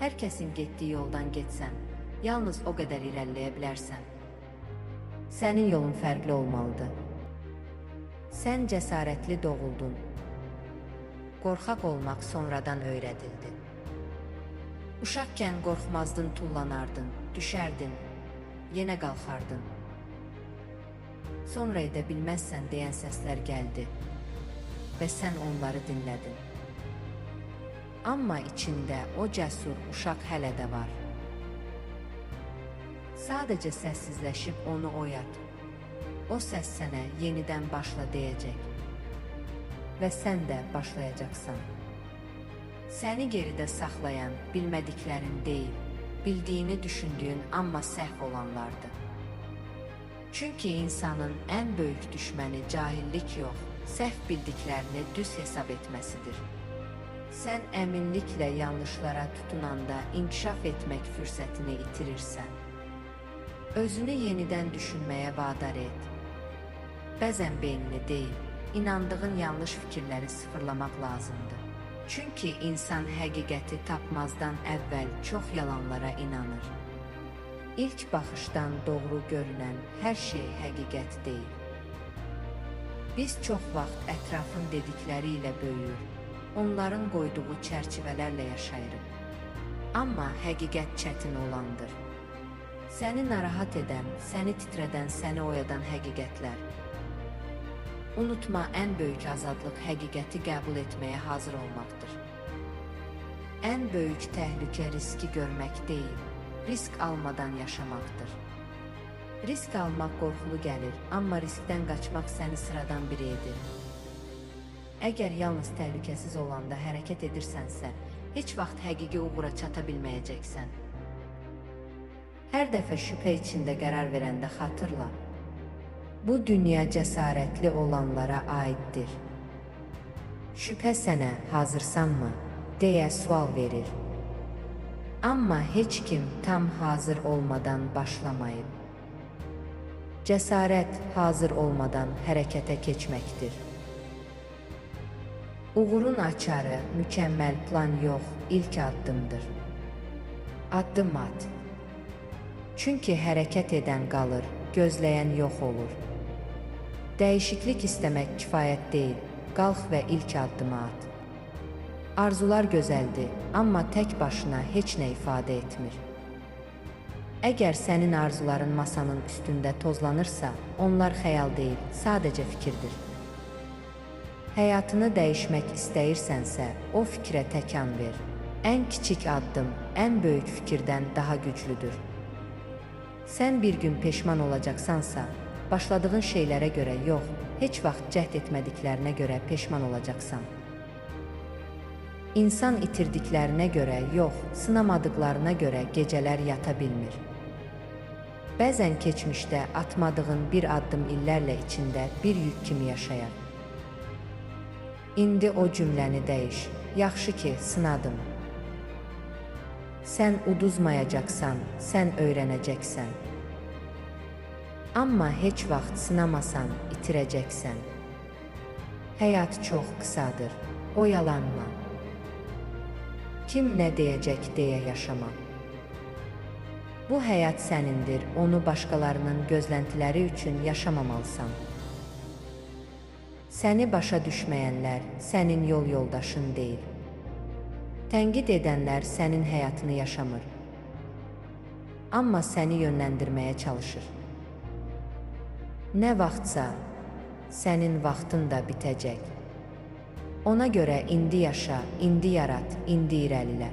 Hər kəsin getdiyi yoldan getsən, yalnız o qədər irəliləyə bilərsən. Sənin yolun fərqli olmalıdır. Sən cəsarətli doğuldun. Qorxaq olmaq sonradan öyrədildi. Uşaqkən qorxmazdın, tullanardın, düşərdin, yenə qalxardın. Sonra edə bilməzsən deyən səslər gəldi və sən onları dinlədin. Amma içində o cəsur uşaq hələ də var. Sadəcə səssizləşib onu oyat. O səs sənə yenidən başla deyəcək və sən də başlayacaqsan. Səni geridə saxlayan bilmədiklərin deyil, bildiyini düşündüyün amma səhv olanlardır. Çünki insanın ən böyük düşməni cahillik yox, səhv bildiklərini düz hesab etməsidir. Sən əminliklə yanlışlara tutunanda inkişaf etmək fürsətini itirirsən. Özünü yenidən düşünməyə vadar et. Bəzən beynini deyil, inandığın yanlış fikirləri sıfırlamaq lazımdır. Çünki insan həqiqəti tapmazdan əvvəl çox yalanlara inanır. İlk baxışdan doğru görünən hər şey həqiqət deyil. Biz çox vaxt ətrafın dedikləri ilə böyüyür, onların qoyduğu çərçivələrlə yaşayırıq. Amma həqiqət çətin olandır. Səni narahat edən, səni titrədən, səni oyadan həqiqətlər. Unutma, ən böyük azadlıq həqiqəti qəbul etməyə hazır olmaqdır. Ən böyük təhlükə riski görmək deyil, risk almadan yaşamaqdır. Risk almaq qorxulu gəlir, amma riskdən qaçmaq səni sıradan biri edir. Əgər yalnız təhlükəsiz olanda hərəkət edirsənsə, heç vaxt həqiqi uğura çata bilməyəcəksən. Hər dəfə şübhə içində qərar verəndə xatırla, bu dünya cəsarətli olanlara aiddir. Şübhə sənə hazırsanmı, deyə sual verir. Amma heç kim tam hazır olmadan başlamayıb. Cəsarət hazır olmadan hərəkətə keçməkdir. Uğurun açarı mükəmməl plan yox, ilk addımdır. Addım at. Çünki hərəkət edən qalır, gözləyən yox olur. Dəyişiklik istəmək kifayət deyil, qalx və ilk addımı at. Arzular gözəldir, amma tək başına heç nə ifadə etmir. Əgər sənin arzuların masanın üstündə tozlanırsa, onlar xəyal deyil, sadəcə fikirdir. Həyatını dəyişmək istəyirsənsə, o fikrə təkan ver. Ən kiçik addım, ən böyük fikirdən daha güclüdür. Sən bir gün peşman olacaqsansa, başladığın şeylərə görə yox, heç vaxt cəhd etmədiklərinə görə peşman olacaqsan. İnsan itirdiklərinə görə yox, sınamadıqlarına görə gecələr yata bilmir. Bəzən keçmişdə atmadığın bir addım illərlə içində bir yük kimi yaşayar. İndi o cümləni dəyiş, yaxşı ki, sınadım. Sən uduzmayacaqsan, sən öyrənəcəksən. Amma heç vaxt sınamasan, itirəcəksən. Həyat çox qısadır, oyalanma. Kim nə deyəcək deyə yaşama. Bu həyat sənindir, onu başqalarının gözləntiləri üçün yaşamamalısan. Səni başa düşməyənlər sənin yol yoldaşın deyil. Tənqid edənlər sənin həyatını yaşamır. Amma səni yönləndirməyə çalışır. Nə vaxtsa sənin vaxtın da bitəcək. Ona görə indi yaşa, indi yarat, indi irəlilə.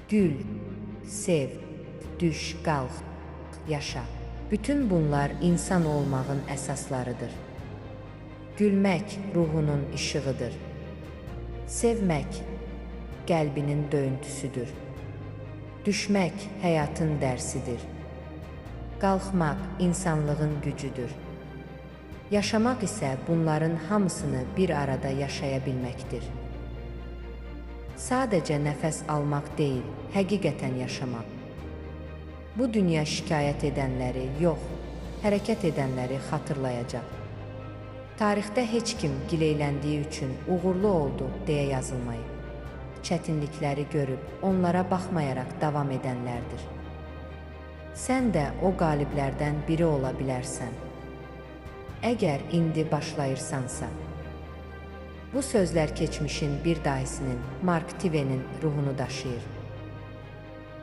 Gül, sev, düş, qalx, yaşa. Bütün bunlar insan olmağın əsaslarıdır. Gülmək ruhunun işığıdır. Sevmək qəlbinin döyüntüsüdür. Düşmək həyatın dərsidir. Qalxmaq insanlığın gücüdür. Yaşamaq isə bunların hamısını bir arada yaşaya bilməkdir. Sadəcə nəfəs almaq deyil, həqiqətən yaşamaq. Bu dünya şikayət edənləri yox, hərəkət edənləri xatırlayacaq. Tarixdə heç kim gileyləndiyi üçün uğurlu oldu deyə yazılmayıb. çətinlikləri görüb, onlara baxmayaraq davam edənlərdir. Sən də o qaliblərdən biri ola bilərsən. Əgər indi başlayırsansa. Bu sözlər keçmişin bir dahisinin, Mark Twainin ruhunu daşıyır.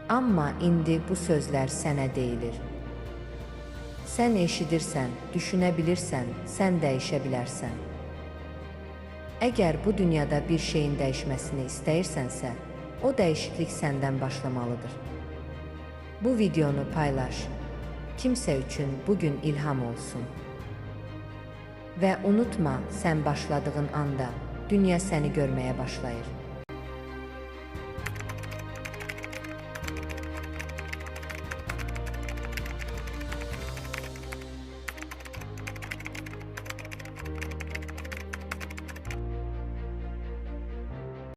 Amma indi bu sözlər sənə deyilir. Sən eşidirsən, düşünə bilirsən, sən dəyişə bilərsən. Əgər bu dünyada bir şeyin dəyişməsini istəyirsənsə, o dəyişiklik səndən başlamalıdır. Bu videonu paylaş, kimsə üçün bugün ilham olsun. Və unutma, sən başladığın anda dünya səni görməyə başlayır.